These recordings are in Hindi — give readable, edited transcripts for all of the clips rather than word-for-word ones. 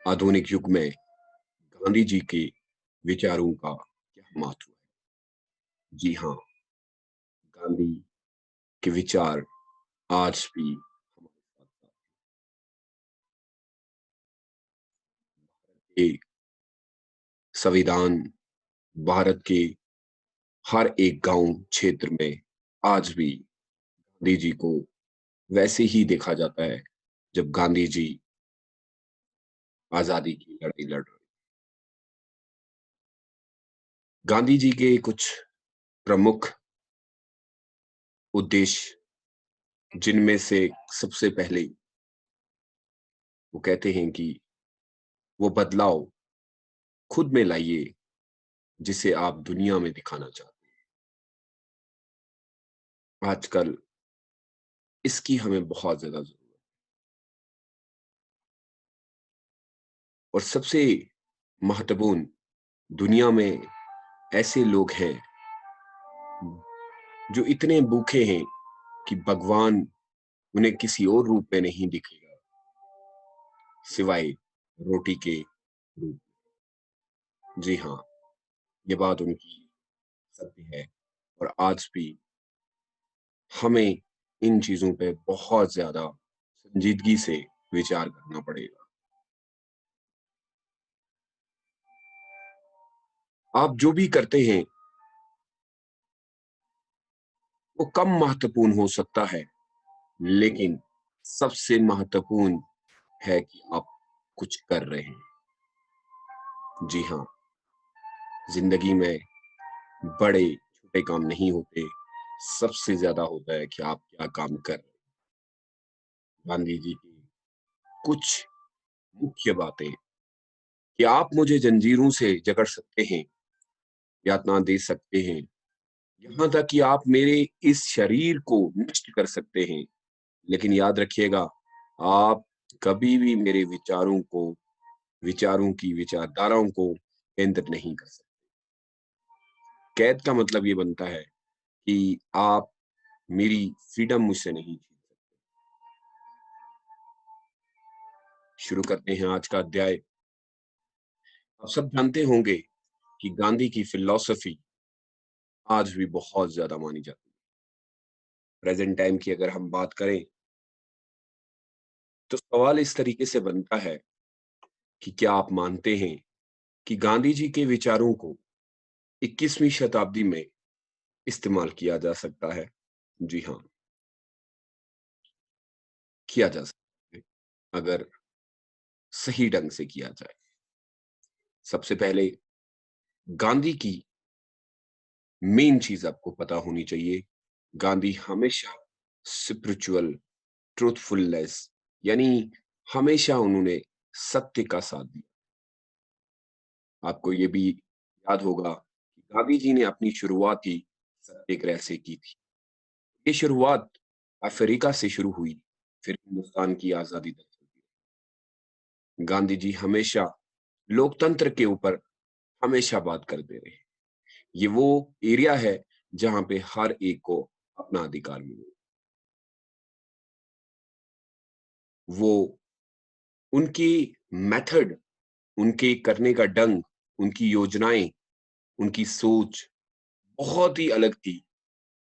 आधुनिक युग में गांधी जी के विचारों का क्या महत्व है? जी हाँ, गांधी के विचार आज भी हमारे साथ हैं। ये संविधान भारत के हर एक गांव क्षेत्र में आज भी गांधी जी को वैसे ही देखा जाता है जब गांधी जी आजादी की लड़ाई लड़ रहे। गांधी जी के कुछ प्रमुख उद्देश्य जिनमें से सबसे पहले वो कहते हैं कि वो बदलाव खुद में लाइए जिसे आप दुनिया में दिखाना चाहते हैं। आजकल इसकी हमें बहुत ज्यादा जरूरत है और सबसे महत्वपूर्ण, दुनिया में ऐसे लोग हैं जो इतने भूखे हैं कि भगवान उन्हें किसी और रूप में नहीं दिखेगा सिवाय रोटी के रूप। जी हाँ, ये बात उनकी सत्य है और आज भी हमें इन चीजों पे बहुत ज्यादा संजीदगी से विचार करना पड़ेगा। आप जो भी करते हैं वो कम महत्वपूर्ण हो सकता है, लेकिन सबसे महत्वपूर्ण है कि आप कुछ कर रहे हैं। जी हाँ, जिंदगी में बड़े छोटे काम नहीं होते, सबसे ज्यादा होता है कि आप क्या काम कर रहे हैं। गांधी जी की कुछ मुख्य बातें कि आप मुझे जंजीरों से जकड़ सकते हैं, यातना दे सकते हैं, यहाँ तक कि आप मेरे इस शरीर को नष्ट कर सकते हैं, लेकिन याद रखिएगा आप कभी भी मेरे विचारों की विचारधाराओं को केंद्र नहीं कर सकते। कैद का मतलब ये बनता है कि आप मेरी फ्रीडम मुझसे नहीं छीन सकते। शुरू करते हैं आज का अध्याय। आप सब जानते होंगे कि गांधी की फिलॉसफी आज भी बहुत ज्यादा मानी जाती है। प्रेजेंट टाइम की अगर हम बात करें तो सवाल इस तरीके से बनता है कि क्या आप मानते हैं कि गांधी जी के विचारों को 21वीं शताब्दी में इस्तेमाल किया जा सकता है? जी हाँ, किया जा सकता है अगर सही ढंग से किया जाए। सबसे पहले गांधी की मेन चीज आपको पता होनी चाहिए। गांधी हमेशा स्पिरिचुअल ट्रूथफुलनेस, यानी हमेशा उन्होंने सत्य का साथ दिया। आपको ये भी याद होगा कि गांधी जी ने अपनी शुरुआत ही सत्याग्रह से की थी। ये शुरुआत अफ्रीका से शुरू हुई, फिर हिंदुस्तान की आजादी तक चलती रही। गांधी जी हमेशा लोकतंत्र के ऊपर हमेशा बात करते रहे। ये वो एरिया है जहां पे हर एक को अपना अधिकार मिले। वो उनकी मेथड, उनके करने का ढंग, उनकी योजनाएं, उनकी सोच बहुत ही अलग थी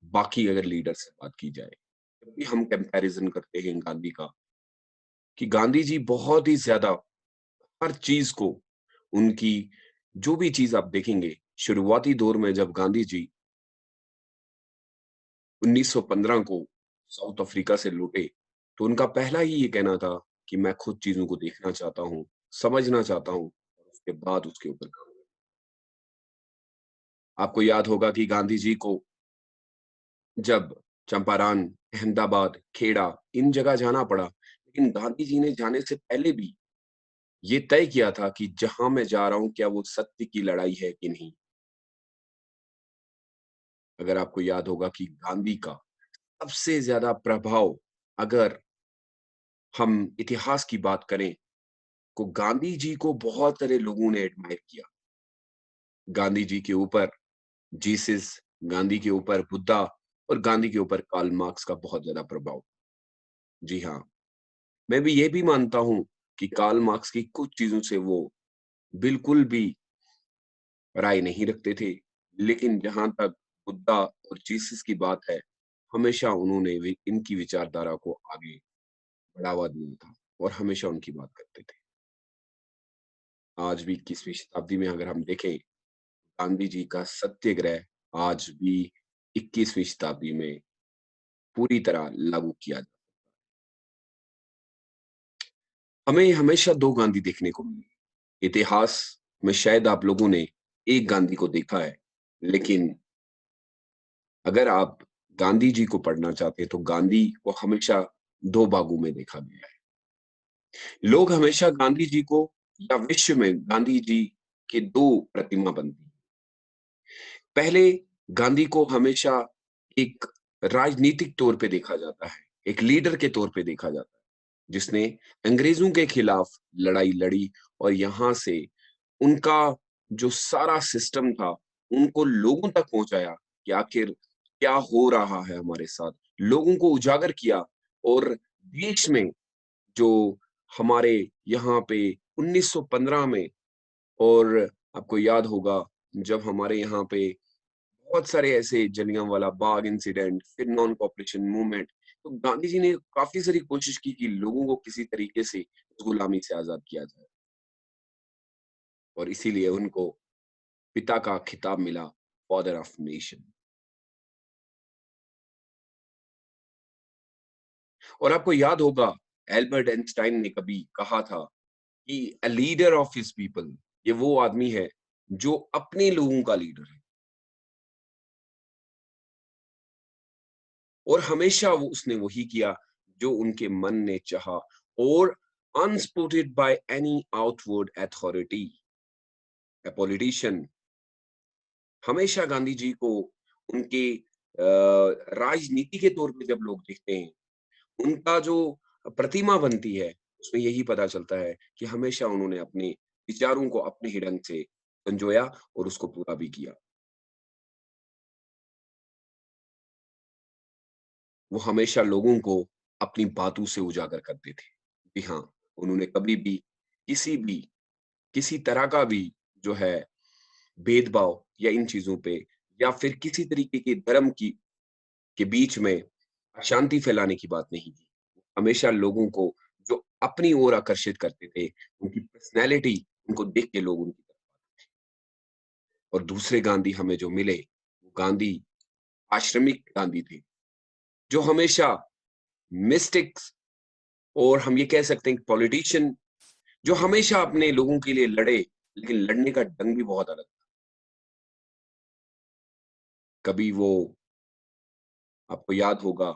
बाकी अगर लीडर से बात की जाए। जब भी हम कंपैरिजन करते हैं गांधी का, कि गांधी जी बहुत ही ज्यादा हर चीज को, उनकी जो भी चीज आप देखेंगे, शुरुआती दौर में जब गांधी जी 1915 को साउथ अफ्रीका से लौटे तो उनका पहला ही ये कहना था कि मैं खुद चीजों को देखना चाहता हूँ, समझना चाहता हूँ और उसके बाद उसके ऊपर काम करूँ। आपको याद होगा कि गांधी जी को जब चंपारण, अहमदाबाद, खेड़ा इन जगह जाना पड़ा, लेकिन गांधी जी ने जाने से पहले भी ये तय किया था कि जहां मैं जा रहा हूं क्या वो सत्य की लड़ाई है कि नहीं। अगर आपको याद होगा कि गांधी का सबसे ज्यादा प्रभाव, अगर हम इतिहास की बात करें, तो गांधी जी को बहुत सारे लोगों ने एडमायर किया। गांधी जी के ऊपर जीसस, गांधी के ऊपर बुद्धा और गांधी के ऊपर कार्ल मार्क्स का बहुत ज्यादा प्रभाव। जी हाँ, मैं भी ये भी मानता हूं कि कार्ल मार्क्स की कुछ चीज़ों से वो बिल्कुल भी राय नहीं रखते थे, लेकिन जहाँ तक बुद्धा और जीसस की बात है, हमेशा उन्होंने इनकी विचारधारा को आगे बढ़ावा दिया था और हमेशा उनकी बात करते थे। आज भी 21वीं शताब्दी में अगर हम देखें, गांधी जी का सत्याग्रह आज भी 21वीं शताब्दी में पूरी तरह लागू किया जाता है। हमें हमेशा 2 गांधी देखने को मिले। इतिहास में शायद आप लोगों ने एक गांधी को देखा है, लेकिन अगर आप गांधी जी को पढ़ना चाहते हैं, तो गांधी को हमेशा 2 भागों में देखा गया है। लोग हमेशा गांधी जी को या विश्व में गांधी जी के 2 प्रतिमा बनती है। पहले गांधी को हमेशा एक राजनीतिक तौर पे देखा जाता है, एक लीडर के तौर पे देखा जाता है, जिसने अंग्रेजों के खिलाफ लड़ाई लड़ी और यहाँ से उनका जो सारा सिस्टम था, उनको लोगों तक पहुँचाया कि आखिर क्या हो रहा है हमारे साथ। लोगों को उजागर किया और देश में जो हमारे यहाँ पे 1915 में, और आपको याद होगा जब हमारे यहाँ पे बहुत सारे ऐसे जलियांवाला बाग इंसिडेंट, फिर नॉन कॉपरेशन मूवमेंट, तो गांधी जी ने काफी सारी कोशिश की कि लोगों को किसी तरीके से इस गुलामी से आजाद किया जाए और इसीलिए उनको पिता का खिताब मिला, फादर ऑफ नेशन। और आपको याद होगा एल्बर्ट आइंस्टाइन ने कभी कहा था कि a leader of his people, ये वो आदमी है जो अपने लोगों का लीडर है और हमेशा वो उसने वही किया जो उनके मन ने चाहा और unsupported by any outward authority, a politician। हमेशा गांधी जी को उनके राजनीति के तौर पे जब लोग देखते हैं, उनका जो प्रतिमा बनती है, उसमें यही पता चलता है कि हमेशा उन्होंने अपने विचारों को अपने ही ढंग से संजोया और उसको पूरा भी किया। वो हमेशा लोगों को अपनी बातों से उजागर करते थे। जी हाँ, उन्होंने कभी भी किसी भी किसी तरह का भी जो है भेदभाव या इन चीज़ों पे या फिर किसी तरीके के धर्म की के बीच में अशांति फैलाने की बात नहीं की। हमेशा लोगों को जो अपनी ओर आकर्षित करते थे, उनकी पर्सनैलिटी, उनको देख के लोग उनकी तरफ आते थे। और दूसरे गांधी हमें जो मिले, वो गांधी आश्रमिक गांधी थे, जो हमेशा मिस्टिक्स, और हम ये कह सकते हैं पॉलिटिशियन, जो हमेशा अपने लोगों के लिए लड़े, लेकिन लड़ने का ढंग भी बहुत अलग था। कभी वो, आपको याद होगा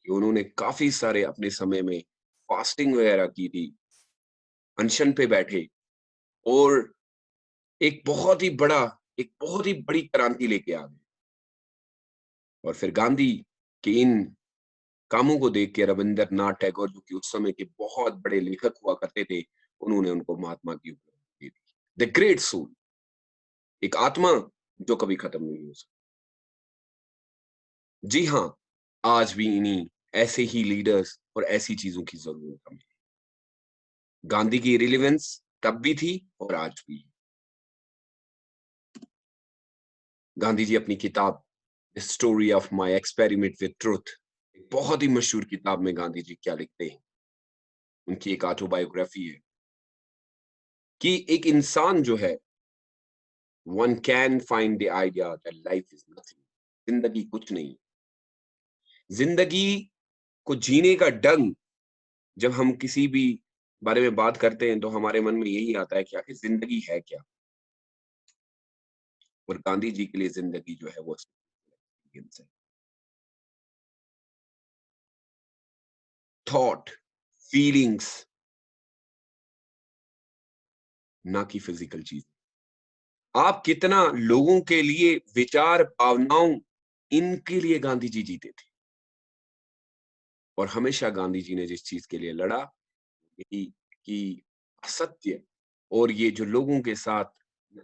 कि उन्होंने काफ़ी सारे अपने समय में फास्टिंग वगैरह की थी, अनशन पे बैठे और एक बहुत ही बड़ा एक बहुत ही बड़ी क्रांति लेके आ गए। और फिर गांधी के इन कामों को देख के रविंद्रनाथ टैगोर, जो कि उस समय के बहुत बड़े लेखक हुआ करते थे, उन्होंने उनको महात्मा की उपाधि दे दी। द ग्रेट सोल, एक आत्मा जो कभी खत्म नहीं हो सकती। जी हाँ, आज भी इन्हीं ऐसे ही लीडर्स और ऐसी चीज़ों की ज़रूरत हमें है। गांधी की रिलेवेंस तब भी थी और आज भी। गांधी जी अपनी किताब the story of my experiment with truth, एक बहुत ही मशहूर किताब में गांधी जी क्या लिखते हैं, उनकी एक ऑटोबायोग्राफी है कि एक इंसान जो है, one can find the idea that life is nothing, जिंदगी कुछ नहीं। जिंदगी को जीने का ढंग, जब हम किसी भी बारे में बात करते हैं, तो हमारे मन में यही आता है कि आखिर जिंदगी है क्या। और गांधी जी के लिए जिंदगी जो है वो एक्सपीरियंस है, थॉट, फीलिंग्स, ना कि फिजिकल चीज। आप कितना लोगों के लिए विचार, भावनाओं, इनके लिए गांधी जी जीते थे। और हमेशा गांधी जी ने जिस चीज के लिए लड़ा, यही कि असत्य और ये जो लोगों के साथ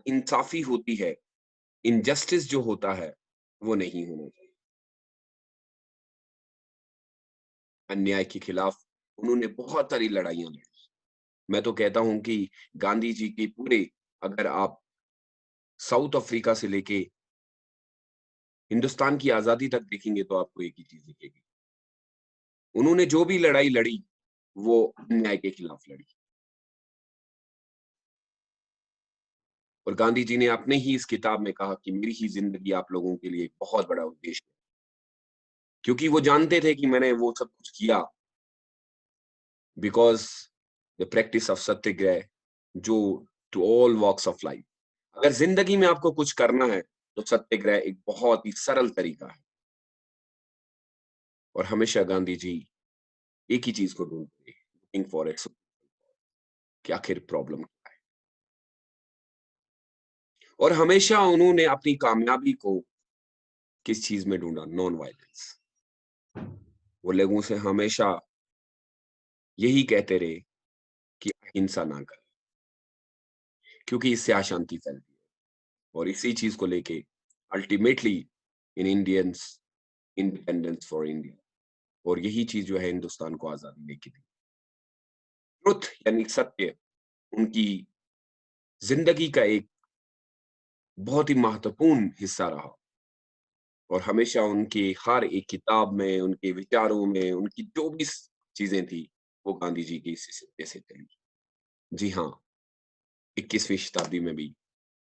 इंसाफी होती है, इनजस्टिस जो होता है, वो नहीं होना चाहिए। अन्याय के खिलाफ उन्होंने बहुत सारी लड़ाइयां लड़ी। मैं तो कहता हूँ कि गांधी जी की पूरे, अगर आप साउथ अफ्रीका से लेके हिंदुस्तान की आज़ादी तक देखेंगे तो आपको एक ही चीज़ दिखेगी। उन्होंने जो भी लड़ाई लड़ी, वो अन्याय के खिलाफ लड़ी। और गांधी जी ने अपने ही इस किताब में कहा कि मेरी ही ज़िंदगी आप लोगों के लिए एक बहुत बड़ा उद्देश्य है। क्योंकि वो जानते थे कि मैंने वो सब कुछ किया because the practice of Satyagraha, जो to all walks of life. अगर ज़िंदगी में आपको कुछ करना है, तो सत्याग्रह एक बहुत ही सरल तरीका है। और हमेशा गांधी जी एक ही चीज़ को ढूँढते थे, लूकिंग फॉर इट, कि आखिर प्रॉब्लम क्या है? और हमेशा उन्होंने अपनी कामयाबी को किस चीज़ में ढूँढा? Non violence. वो लोगों से हमेशा यही कहते रहे कि अहिंसा ना करें, क्योंकि इससे अशांति फैलती है। और इसी चीज़ को लेके ultimately in Indians independence for India, और यही चीज़ जो है हिंदुस्तान को आज़ादी लेके दी। ट्रुथ यानी सत्य उनकी ज़िंदगी का एक बहुत ही महत्वपूर्ण हिस्सा रहा। और हमेशा उनकी हर एक किताब में, उनके विचारों में, उनकी जो भी चीज़ें थी, वो गांधी जी की इसी सत्य से चली। जी हाँ, 21वीं शताब्दी में भी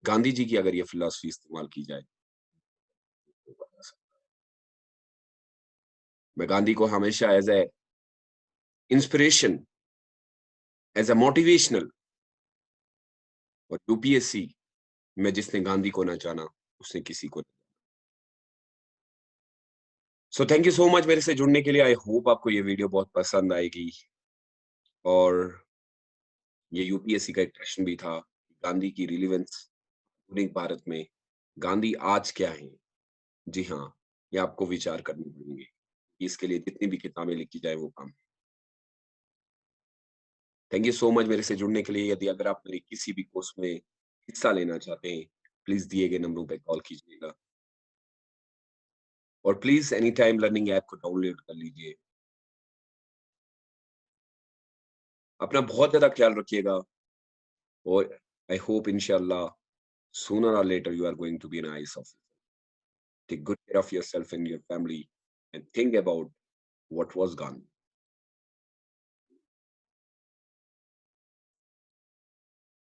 गांधी जी की अगर ये फिलॉसफी इस्तेमाल की जाए, तो बदल सकता है। मैं गांधी को हमेशा as a inspiration, as a motivational, और यूपीएससी में जिसने गांधी को ना जाना, उसने किसी को नहीं। So thank you so much मेरे से जुड़ने के लिए। आई होप आपको ये वीडियो बहुत पसंद आएगी। और ये यूपीएससी का एक प्रश्न भी था, गांधी की रिलेवेंस आधुनिक भारत में, गांधी आज क्या हैं? जी हाँ, ये आपको विचार करने पड़ेंगे। इसके लिए जितनी भी किताबें लिखी जाए वो कम। थैंक यू सो मच मेरे से जुड़ने के लिए। यदि अगर आप मेरे किसी भी कोर्स में हिस्सा लेना चाहते हैं, प्लीज़ दिए गए नंबरों पे कॉल कीजिएगा। और please any time learning app को डाउनलोड कर लीजिए। अपना बहुत ज़्यादा ख्याल रखिएगा, और आई होप इंशाअल्लाह sooner or later you are going to be an IAS officer. Take good care of yourself and your family, and think about what was gone.